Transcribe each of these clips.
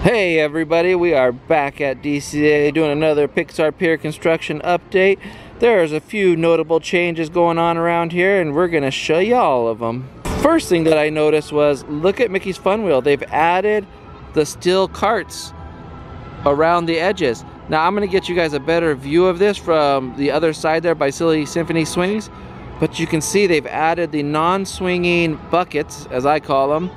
Hey everybody, we are back at DCA doing another Pixar Pier construction update. There's a few notable changes going on around here and we're going to show you all of them. First thing that I noticed was, look at Mickey's Fun Wheel. They've added the steel carts around the edges. Now I'm going to get you guys a better view of this from the other side there by Silly Symphony Swings. But you can see they've added the non-swinging buckets, as I call them.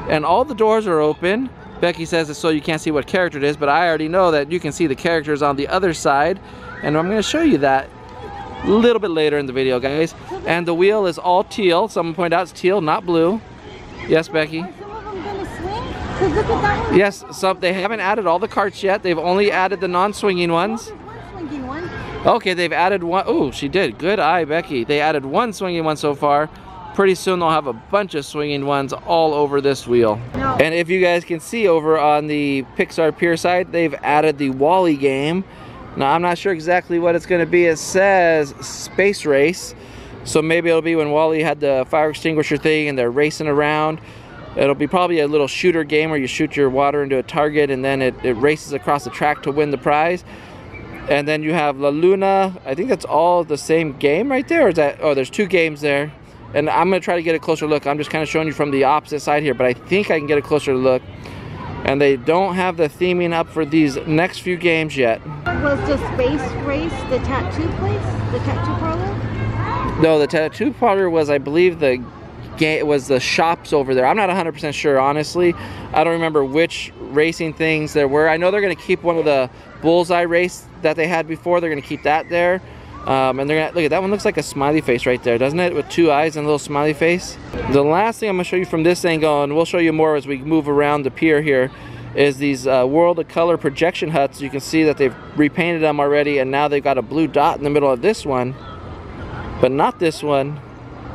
And all the doors are open. Becky says it's so you can't see what character it is, but I already know that you can see the characters on the other side, and I'm going to show you that a little bit later in the video, guys. And the wheel is all teal. Someone pointed out it's teal, not blue. Yes, Becky? Are some of them going to swing? Because look at that one. Yes, they haven't added all the carts yet. They've only added the non-swinging ones. There's one swinging one. Okay, they've added one. Oh, she did. Good eye, Becky. They added one swinging one so far. Pretty soon they'll have a bunch of swinging ones all over this wheel. No. And if you guys can see over on the Pixar Pier side, they've added the WALL-E game. Now I'm not sure exactly what it's going to be. It says Space Race. So maybe it'll be when WALL-E had the fire extinguisher thing and they're racing around. It'll be probably a little shooter game where you shoot your water into a target and then it races across the track to win the prize. And then you have La Luna. I think that's all the same game right there. Or is that, oh, there's two games there. And I'm going to try to get a closer look. I'm just kind of showing you from the opposite side here, but I think I can get a closer look. And they don't have the theming up for these next few games yet. Was the Space Race the tattoo place? The tattoo parlor? No, the tattoo parlor was, I believe, the shops over there. I'm not 100% sure, honestly. I don't remember which racing things there were. I know they're going to keep one of the bullseye race that they had before. They're going to keep that there. And they're gonna, look at that one, looks like a smiley face right there, doesn't it? With two eyes and a little smiley face. The last thing I'm gonna show you from this angle, and we'll show you more as we move around the pier here, is these World of Color projection huts. You can see that they've repainted them already, and now they've got a blue dot in the middle of this one, but not this one,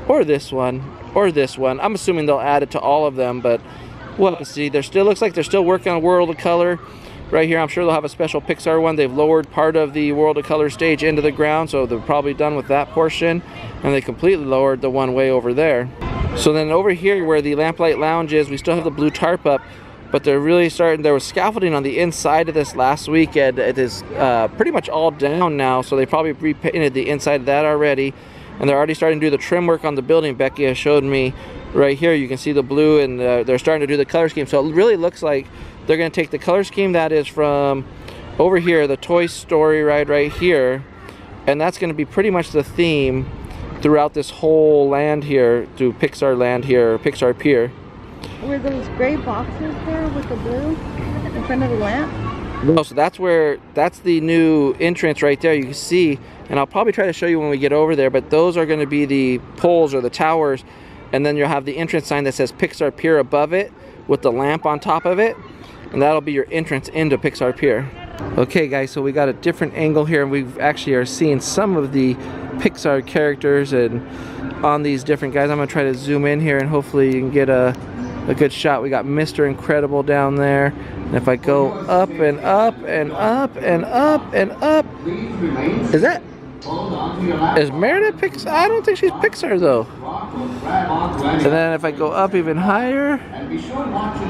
or this one, or this one. I'm assuming they'll add it to all of them, but we'll have to see. There still looks like they're still working on World of Color. Right here, I'm sure they'll have a special Pixar one. They've lowered part of the World of Color stage into the ground, so they're probably done with that portion. And they completely lowered the one way over there. So then over here where the Lamplight Lounge is, we still have the blue tarp up, but they're really starting, there was scaffolding on the inside of this last week, and it is pretty much all down now, so they probably repainted the inside of that already. And they're already starting to do the trim work on the building. Becky has showed me right here, you can see the blue, and they're starting to do the color scheme. So it really looks like they're going to take the color scheme that is from over here, the Toy Story ride right here, and that's going to be pretty much the theme throughout this whole land here, through Pixar land here, Pixar Pier. Were those gray boxes there with the blue in front of the lamp? No, so that's the new entrance right there. You can see, and I'll probably try to show you when we get over there, but those are going to be the poles or the towers, and then you'll have the entrance sign that says Pixar Pier above it with the lamp on top of it. And that'll be your entrance into Pixar Pier. Okay guys, so we got a different angle here, and we actually are seeing some of the Pixar characters and on these different guys. I'm gonna try to zoom in here and hopefully you can get a good shot. We got Mr. Incredible down there, and if I go up and up and up and up and up, is Meredith Pixar? I don't think she's Pixar though. And then if I go up even higher,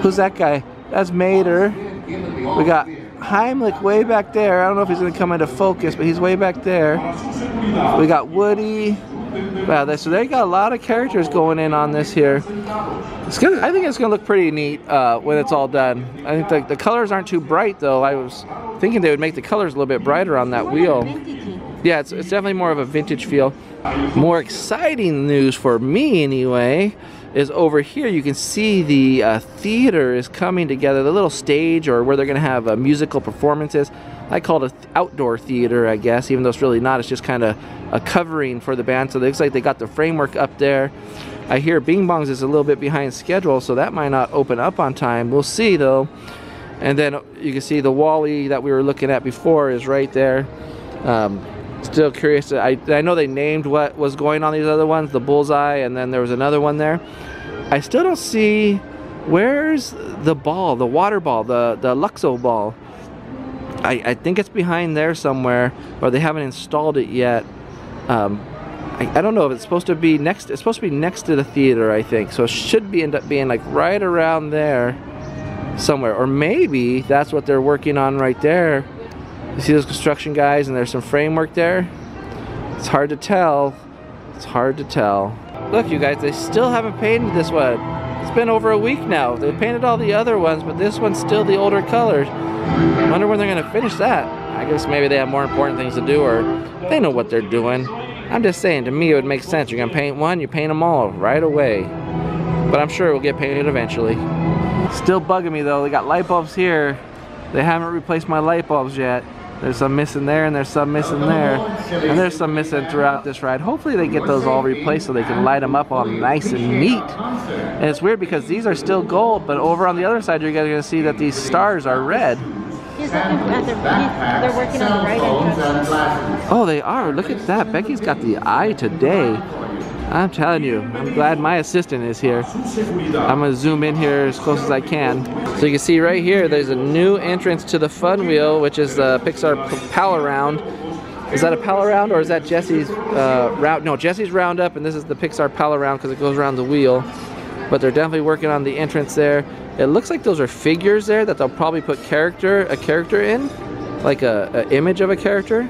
who's that guy? That's Mater. We got Heimlich way back there. I don't know if he's going to come into focus, but he's way back there. We got Woody. Wow, so they got a lot of characters going in on this here. I think it's going to look pretty neat when it's all done. I think the colors aren't too bright though. I was thinking they would make the colors a little bit brighter on that wheel. Yeah, it's definitely more of a vintage feel. More exciting news for me anyway is over here. You can see the theater is coming together, the little stage, or where they're going to have musical performances. I call it an outdoor theater, I guess, even though it's really not. It's just kind of a covering for the band. So it looks like they got the framework up there. I hear Bing Bongs is a little bit behind schedule, so that might not open up on time. We'll see though. And then you can see the WALL-E that we were looking at before is right there. Still curious. I know they named what was going on these other ones, the bullseye, and then there was another one there. I still don't see, where's the ball, the water ball, the Luxo ball. I think it's behind there somewhere, or they haven't installed it yet. I don't know if it's supposed to be next. It's supposed to be next to the theater, I think. So it should end up being like right around there. somewhere. Or maybe that's what they're working on right there. You see those construction guys, and there's some framework there? It's hard to tell. It's hard to tell. Look, you guys, they still haven't painted this one. It's been over a week now. They painted all the other ones, but this one's still the older colors. I wonder when they're gonna finish that. I guess maybe they have more important things to do, or they know what they're doing. I'm just saying, to me it would make sense. You're gonna paint one, you paint them all right away. But I'm sure it will get painted eventually. Still bugging me though, they got light bulbs here. They haven't replaced my light bulbs yet. There's some missing there, and there's some missing there, and there's some missing throughout this ride. Hopefully they get those all replaced so they can light them up all nice and neat. And it's weird because these are still gold, but over on the other side you're gonna see that these stars are red. They're working on the right entrance. Oh, they are. Look at that. Becky's got the eye today. I'm telling you, I'm glad my assistant is here. I'm gonna zoom in here as close as I can. So you can see right here, there's a new entrance to the fun wheel, which is the Pixar Pal Around. Is that a Pal Around, or is that Jesse's round? No, Jesse's Roundup, and this is the Pixar Pal Around because it goes around the wheel. But they're definitely working on the entrance there. It looks like those are figures there that they'll probably put a character in, like a image of a character.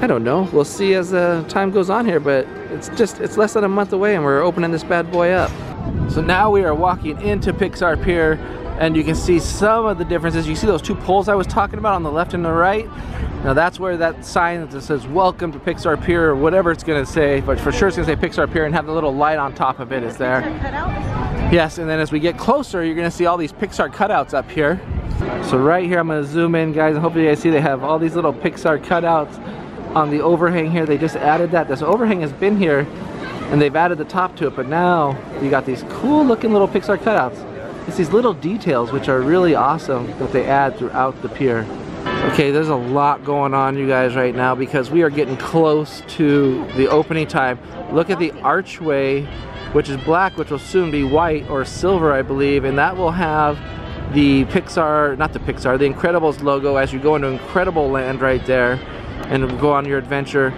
I don't know. We'll see as time goes on here, but it's less than a month away and we're opening this bad boy up. So now we are walking into Pixar Pier, and you can see some of the differences. You see those two poles I was talking about on the left and the right? Now that's where that sign that says welcome to Pixar Pier, or whatever it's gonna say, but for sure it's gonna say Pixar Pier and have the little light on top of it is there. Yes, and then as we get closer, you're gonna see all these Pixar cutouts up here. So right here, I'm gonna zoom in, guys, and hopefully you guys see they have all these little Pixar cutouts on the overhang here. They just added that. This overhang has been here, and they've added the top to it, but now you got these cool looking little Pixar cutouts. It's these little details which are really awesome that they add throughout the pier. Okay, there's a lot going on, you guys, right now because we are getting close to the opening time. Look at the archway, which is black, which will soon be white or silver, I believe, and that will have the Pixar, not the Pixar, the Incredibles logo as you go into Incredible Land right there and go on your adventure.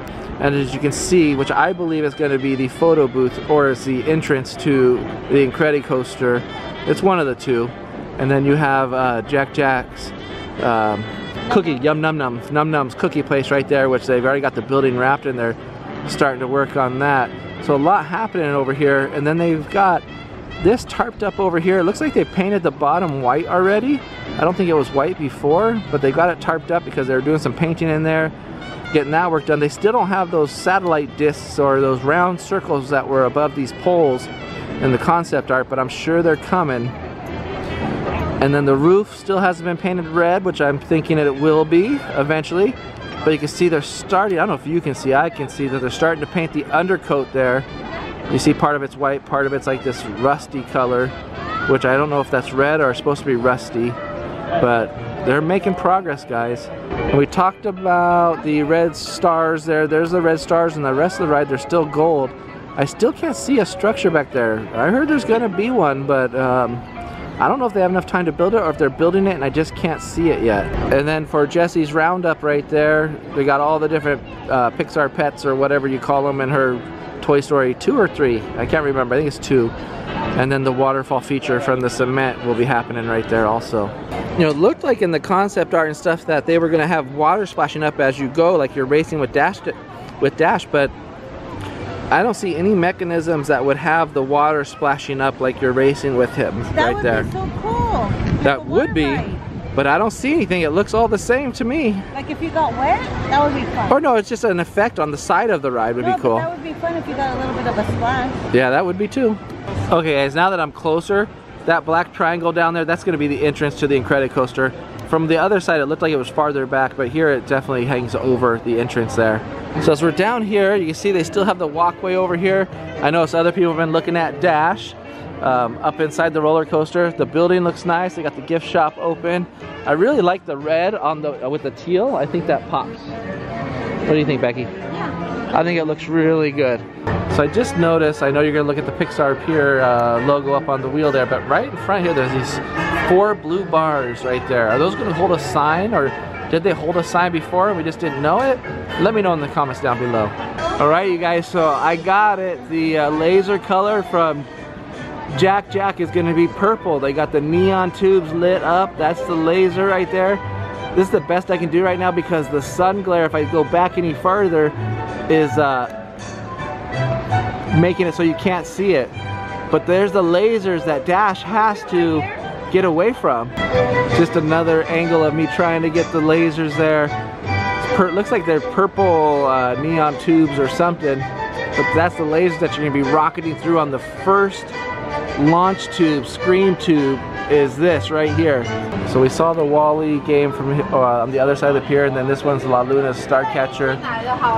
And as you can see, which I believe is going to be the photo booth or is the entrance to the Incredicoaster. It's one of the two. And then you have Jack's cookie, Yum Num Nums, Num Nums cookie place right there, which they've already got the building wrapped and they're starting to work on that. So a lot happening over here. And then they've got this tarped up over here. It looks like they painted the bottom white already. I don't think it was white before, but they got it tarped up because they were doing some painting in there, getting that work done. They still don't have those satellite discs or those round circles that were above these poles in the concept art, but I'm sure they're coming. And then the roof still hasn't been painted red, which I'm thinking that it will be eventually. But you can see they're starting, I don't know if you can see, I can see that they're starting to paint the undercoat there. You see part of it's white, part of it's like this rusty color, which I don't know if that's red or supposed to be rusty, but they're making progress, guys. And we talked about the red stars there. There's the red stars, and the rest of the ride, they're still gold. I still can't see a structure back there. I heard there's gonna be one, but I don't know if they have enough time to build it or if they're building it and I just can't see it yet. And then for Jesse's Roundup right there, they got all the different Pixar pets or whatever you call them in her Toy Story 2 or 3. I can't remember, I think it's 2. And then the waterfall feature from the cement will be happening right there also. You know, it looked like in the concept art and stuff that they were gonna have water splashing up as you go, like you're racing with Dash, but I don't see any mechanisms that would have the water splashing up like you're racing with him right there. That would be so cool. That would be, but I don't see anything. It looks all the same to me. Like if you got wet, that would be fun. Or no, it's just an effect on the side of the ride would be cool. But that would be fun if you got a little bit of a splash. Yeah, that would be too. Okay guys, now that I'm closer, that black triangle down there, that's gonna be the entrance to the Incredicoaster. From the other side, it looked like it was farther back, but here it definitely hangs over the entrance there. So as we're down here, you can see they still have the walkway over here. I noticed other people have been looking at Dash up inside the roller coaster. The building looks nice. They got the gift shop open. I really like the red on the with the teal. I think that pops. What do you think, Becky? Yeah. I think it looks really good. So I just noticed, I know you're gonna look at the Pixar Pier logo up on the wheel there, but right in front here, there's these 4 blue bars right there. Are those gonna hold a sign, or did they hold a sign before and we just didn't know it? Let me know in the comments down below. All right, you guys, so I got it. The laser color from Jack is gonna be purple. They got the neon tubes lit up. That's the laser right there. This is the best I can do right now because the sun glare, if I go back any farther, is making it so you can't see it. But there's the lasers that Dash has to get away from. Just another angle of me trying to get the lasers there. Looks like they're purple neon tubes or something, but that's the lasers that you're gonna be rocketing through on the first launch tube, scream tube, is this right here. So we saw the Wall-E game from on the other side of the pier, and then this one's La Luna's Starcatcher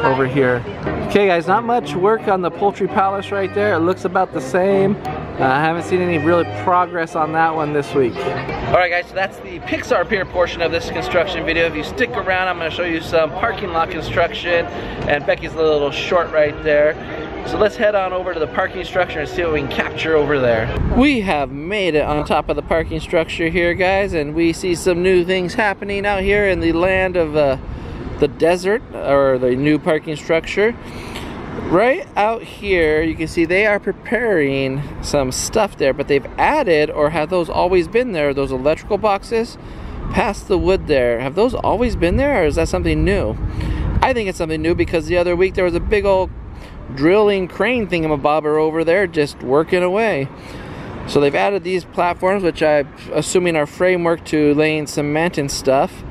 over here. Okay guys, not much work on the Poultry Palace right there. It looks about the same. I haven't seen any real progress on that one this week. Alright guys, so that's the Pixar Pier portion of this construction video. If you stick around, I'm going to show you some parking lot construction, and Becky's a little short right there. So let's head on over to the parking structure and see what we can capture over there. We have made it on top of the parking structure here guys, and we see some new things happening out here in the land of the desert, or the new parking structure. Right out here, you can see they are preparing some stuff there, but they've added, or have those always been there, those electrical boxes past the wood there. Have those always been there, or is that something new? I think it's something new because the other week there was a big old drilling crane thingamabobber over there just working away. So they've added these platforms, which I'm assuming are framework to laying cement and stuff.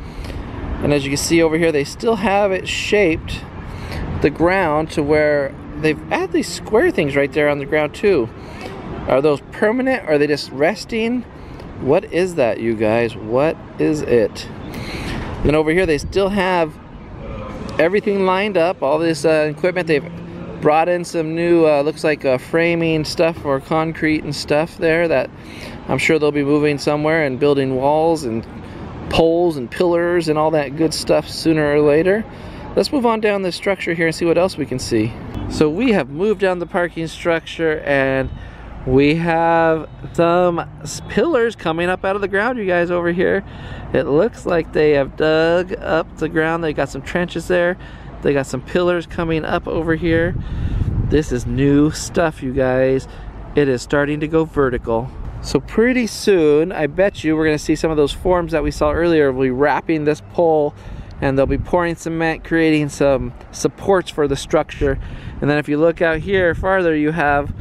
And as you can see over here, they still have it shaped the ground to where they've added these square things right there on the ground too. Are those permanent? Are they just resting? What is that, you guys? What is it? Then over here they still have everything lined up, all this equipment. They've brought in some new looks like framing stuff for concrete and stuff there that I'm sure they'll be moving somewhere and building walls and poles and pillars and all that good stuff sooner or later. Let's move on down this structure here and see what else we can see. So we have moved down the parking structure, and we have some pillars coming up out of the ground, you guys, over here. It looks like they have dug up the ground. They got some trenches there. They got some pillars coming up over here. This is new stuff, you guys. It is starting to go vertical. So pretty soon, I bet you we're gonna see some of those forms that we saw earlier. We'll be wrapping this pole, and they'll be pouring cement, creating some supports for the structure. And then if you look out here farther, you have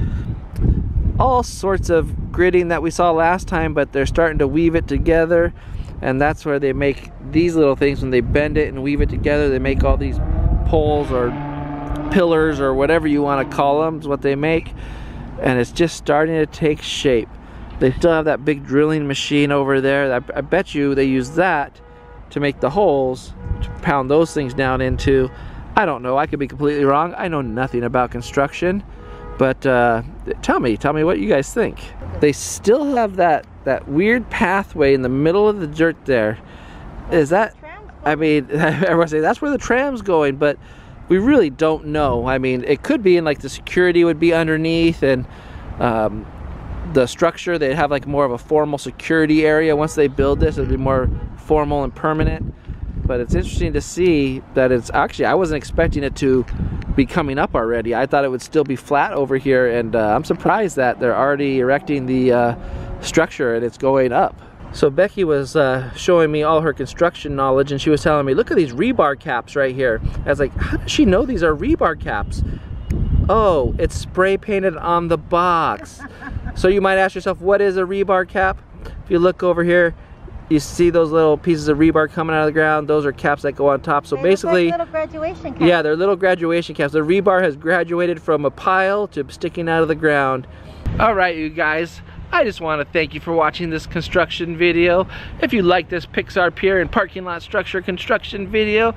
all sorts of gridding that we saw last time, but they're starting to weave it together. And that's where they make these little things. When they bend it and weave it together, they make all these poles or pillars or whatever you want to call them is what they make. And it's just starting to take shape. They still have that big drilling machine over there. I bet you they use that to make the holes to pound those things down into. I don't know, I could be completely wrong. I know nothing about construction, but tell me what you guys think. They still have that weird pathway in the middle of the dirt there. Is that, I mean, everyone say that's where the tram's going, but we really don't know. I mean, it could be in like the security would be underneath, and the structure, they'd have like more of a formal security area. Once they build this, it'd be more formal and permanent. But it's interesting to see that it's actually, I wasn't expecting it to be coming up already. I thought it would still be flat over here, and I'm surprised that they're already erecting the structure and it's going up. So Becky was showing me all her construction knowledge, and she was telling me, look at these rebar caps right here. I was like, how does she know these are rebar caps? Oh, it's spray painted on the box. So you might ask yourself, what is a rebar cap? If you look over here, you see those little pieces of rebar coming out of the ground. Those are caps that go on top. So basically, look like little graduation caps. Yeah, they're little graduation caps. The rebar has graduated from a pile to sticking out of the ground. All right, you guys, I just want to thank you for watching this construction video. If you like this Pixar Pier and parking lot structure construction video,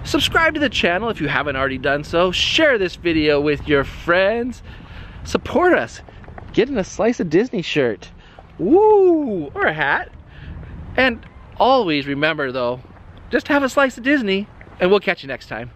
subscribe to the channel if you haven't already done so. Share this video with your friends. Support us. Get in a Slice of Disney shirt. Woo! Or a hat. And always remember though, just have a slice of Disney, and we'll catch you next time.